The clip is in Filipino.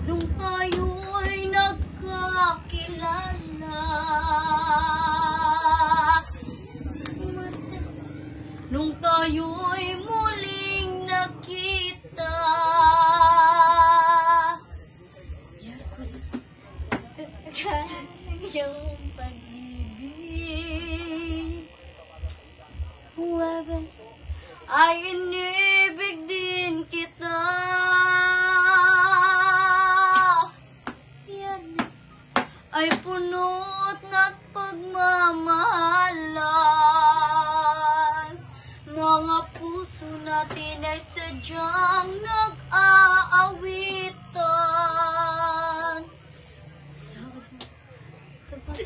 Nung tayo'y nagkakilala, nung tayo'y muling nakita, yung pag-ibig. Huwebes ay inibig din kita. Biyernes ay punot na't pagmamahalan. Mga puso natin ay sadyang nag-aawitan. Sabado, tapos